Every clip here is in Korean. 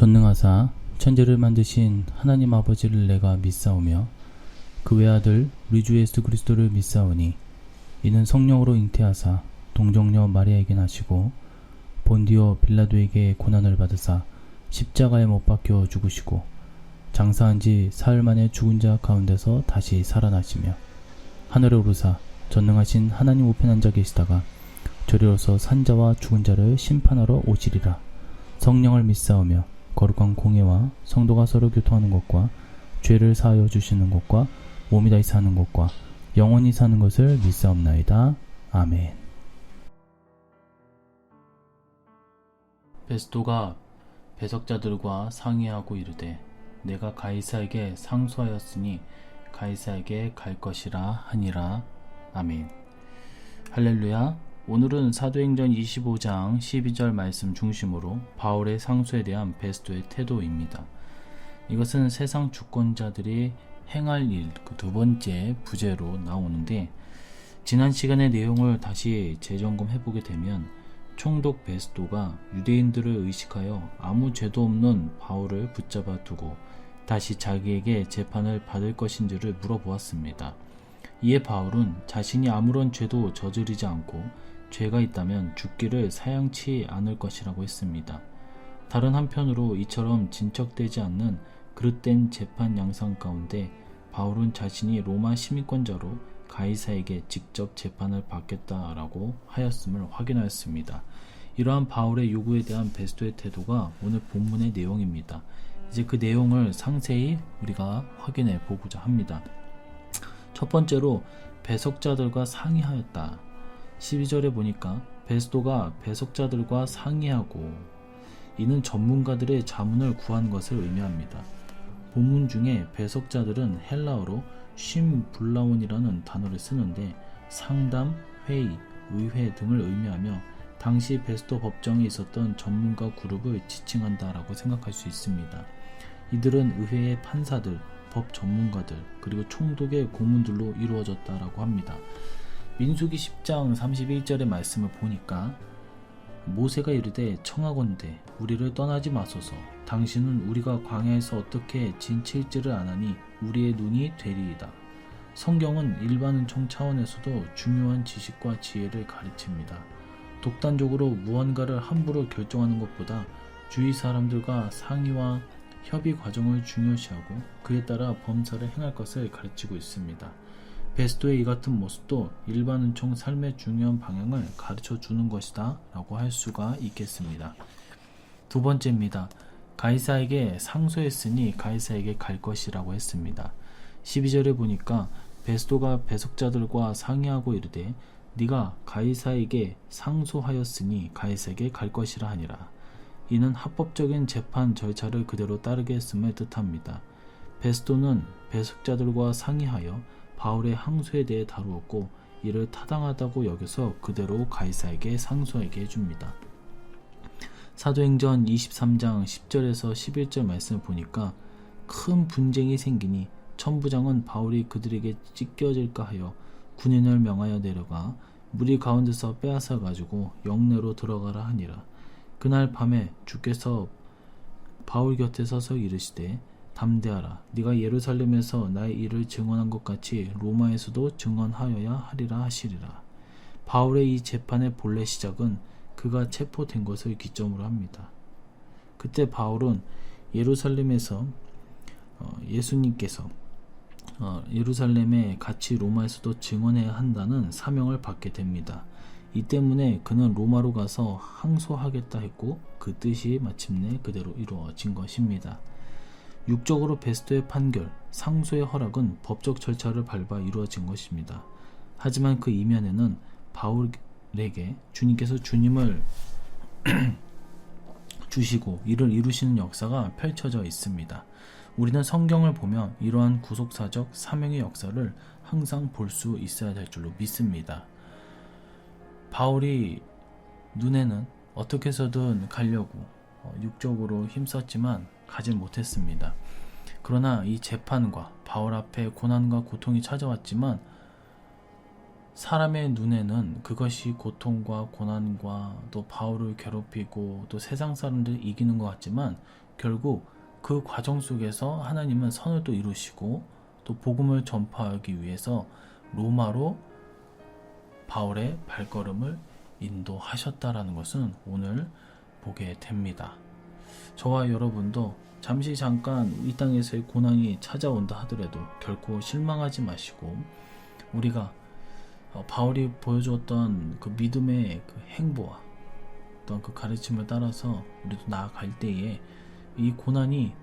전능하사 천지를 만드신 하나님 아버지를 내가 믿사오며 그 외아들 우리 주 예수 그리스도를 믿사오니 이는 성령으로 잉태하사 동정녀 마리아에게 나시고 본디오 빌라도에게 고난을 받으사 십자가에 못 박혀 죽으시고 장사한 지 사흘 만에 죽은 자 가운데서 다시 살아나시며 하늘에 오르사 전능하신 하나님 우편에 앉아 계시다가 저리로서 산자와 죽은 자를 심판하러 오시리라. 성령을 믿사오며 거룩한 공예와 성도가 서로 교통하는 것과 죄를 사하여 주시는 것과 몸이 다시 사는 것과 영원히 사는 것을 믿사옵나이다. 아멘. 베스도가 배석자들과 상의하고 이르되 내가 가이사에게 상소하였으니 가이사에게 갈 것이라 하니라. 아멘. 할렐루야. 오늘은 사도행전 25장 12절 말씀 중심으로 바울의 상소에 대한 베스도의 태도입니다. 이것은 세상 주권자들이 행할 일 두 번째 부제로 나오는데, 지난 시간의 내용을 다시 재점검해보게 되면 총독 베스도가 유대인들을 의식하여 아무 죄도 없는 바울을 붙잡아 두고 다시 자기에게 재판을 받을 것인지를 물어보았습니다. 이에 바울은 자신이 아무런 죄도 저지르지 않고 죄가 있다면 죽기를 사양치 않을 것이라고 했습니다. 다른 한편으로 이처럼 진척되지 않는 그릇된 재판 양상 가운데 바울은 자신이 로마 시민권자로 가이사에게 직접 재판을 받겠다라고 하였음을 확인하였습니다. 이러한 바울의 요구에 대한 베스도의 태도가 오늘 본문의 내용입니다. 이제 그 내용을 상세히 우리가 확인해 보고자 합니다. 첫 번째로 배석자들과 상의하였다. 12절에 보니까 베스도가 배석자들과 상의하고, 이는 전문가들의 자문을 구한 것을 의미합니다. 본문 중에 배석자들은 헬라어로 쉼블라온이라는 단어를 쓰는데 상담, 회의, 의회 등을 의미하며 당시 베스도 법정에 있었던 전문가 그룹을 지칭한다라고 생각할 수 있습니다. 이들은 의회의 판사들, 법 전문가들, 그리고 총독의 고문들로 이루어졌다라고 합니다. 민수기 10장 31절의 말씀을 보니까 모세가 이르되 청하건대 우리를 떠나지 마소서. 당신은 우리가 광야에서 어떻게 진칠지를 아나니 우리의 눈이 되리이다. 성경은 일반 은총 차원에서도 중요한 지식과 지혜를 가르칩니다. 독단적으로 무언가를 함부로 결정하는 것보다 주위 사람들과 상의와 협의 과정을 중요시하고 그에 따라 범사를 행할 것을 가르치고 있습니다. 베스도의 이 같은 모습도 일반 은총 삶의 중요한 방향을 가르쳐 주는 것이다 라고 할 수가 있겠습니다. 두 번째입니다. 가이사에게 상소했으니 가이사에게 갈 것이라고 했습니다. 12절에 보니까 베스도가 배석자들과 상의하고 이르되 네가 가이사에게 상소하였으니 가이사에게 갈 것이라 하니라. 이는 합법적인 재판 절차를 그대로 따르게 했음을 뜻합니다. 베스도는 배석자들과 상의하여 바울의 항소에 대해 다루었고 이를 타당하다고 여겨서 그대로 가이사에게 상소하게 해줍니다. 사도행전 23장 10절에서 11절 말씀을 보니까 큰 분쟁이 생기니 천부장은 바울이 그들에게 찢겨질까 하여 군인을 명하여 내려가 무리 가운데서 빼앗아 가지고 영내로 들어가라 하니라. 그날 밤에 주께서 바울 곁에 서서 이르시되 담대하라. 네가 예루살렘에서 나의 일을 증언한 것 같이 로마에서도 증언하여야 하리라 하시리라. 바울의 이 재판의 본래 시작은 그가 체포된 것을 기점으로 합니다. 그때 바울은 예루살렘에서 예수님께서 예루살렘에 같이 로마에서도 증언해야 한다는 사명을 받게 됩니다. 이 때문에 그는 로마로 가서 항소하겠다 했고 그 뜻이 마침내 그대로 이루어진 것입니다. 육적으로 베스도의 판결, 상소의 허락은 법적 절차를 밟아 이루어진 것입니다. 하지만 그 이면에는 바울에게 주님께서 주님을 주시고 이를 이루시는 역사가 펼쳐져 있습니다. 우리는 성경을 보며 이러한 구속사적 사명의 역사를 항상 볼 수 있어야 될 줄로 믿습니다. 바울이 눈에는 어떻게 해서든 가려고 육적으로 힘썼지만 가지 못했습니다. 그러나 이 재판과 바울 앞에 고난과 고통이 찾아왔지만 사람의 눈에는 그것이 고통과 고난과 또 바울을 괴롭히고 또 세상 사람들을 이기는 것 같지만 결국 그 과정 속에서 하나님은 선을 또 이루시고 또 복음을 전파하기 위해서 로마로 바울의 발걸음을 인도하셨다라는 것은 오늘 보게 됩니다. 저와 여러분도 잠시 잠깐 이 땅에서의 고난이 찾아온다 하더라도 결코 실망하지 마시고 우리가 바울이 보여주었던 그 믿음의 그 행보와 어떤 그 가르침을 따라서 우리도 나아갈 때에 이 고난이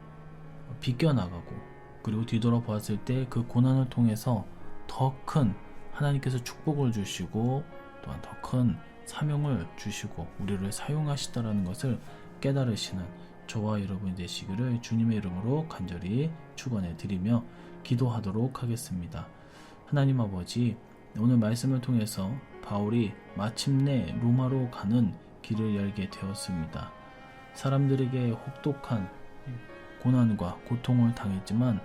비껴나가고 그리고 뒤돌아보았을 때 그 고난을 통해서 더 큰 하나님께서 축복을 주시고 또한 더 큰 사명을 주시고 우리를 사용하시다라는 것을 깨달으시는 저와 여러분이 되시기를 주님의 이름으로 간절히 축원해 드리며 기도하도록 하겠습니다. 하나님 아버지, 오늘 말씀을 통해서 바울이 마침내 로마로 가는 길을 열게 되었습니다. 사람들에게 혹독한 고난과 고통을 당했지만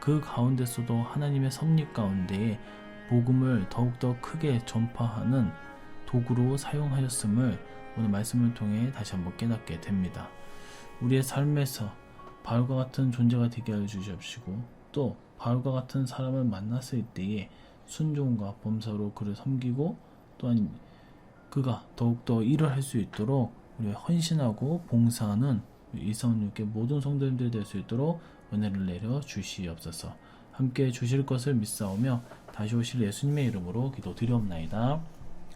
그 가운데서도 하나님의 섭리 가운데에 복음을 더욱더 크게 전파하는 도구로 사용하셨음을 오늘 말씀을 통해 다시 한번 깨닫게 됩니다. 우리의 삶에서 바울과 같은 존재가 되게 하여 주시옵시고 또 바울과 같은 사람을 만났을 때에 순종과 범사로 그를 섬기고 또한 그가 더욱더 일을 할 수 있도록 우리가 헌신하고 봉사하는 이성육의 모든 성도님들이 될 수 있도록 은혜를 내려 주시옵소서. 함께 주실 것을 믿사오며 다시 오실 예수님의 이름으로 기도드리옵나이다.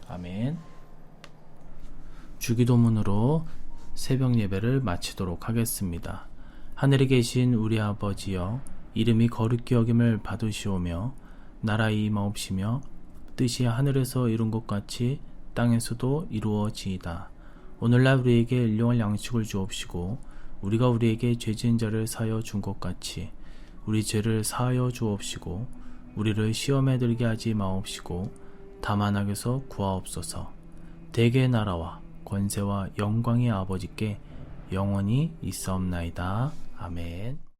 아멘. 주기도문으로 새벽 예배를 마치도록 하겠습니다. 하늘에 계신 우리 아버지여, 이름이 거룩히 여김을 받으시오며 나라의 임하옵시며 뜻이 하늘에서 이룬 것 같이 땅에서도 이루어지이다. 오늘날 우리에게 일용할 양식을 주옵시고 우리가 우리에게 죄 지은 자를 사하여 준 것 같이 우리 죄를 사하여 주옵시고 우리를 시험에 들게 하지 마옵시고 다만 악에서 구하옵소서. 대개의 나라와 권세와 영광의 아버지께 영원히 있사옵나이다. 아멘.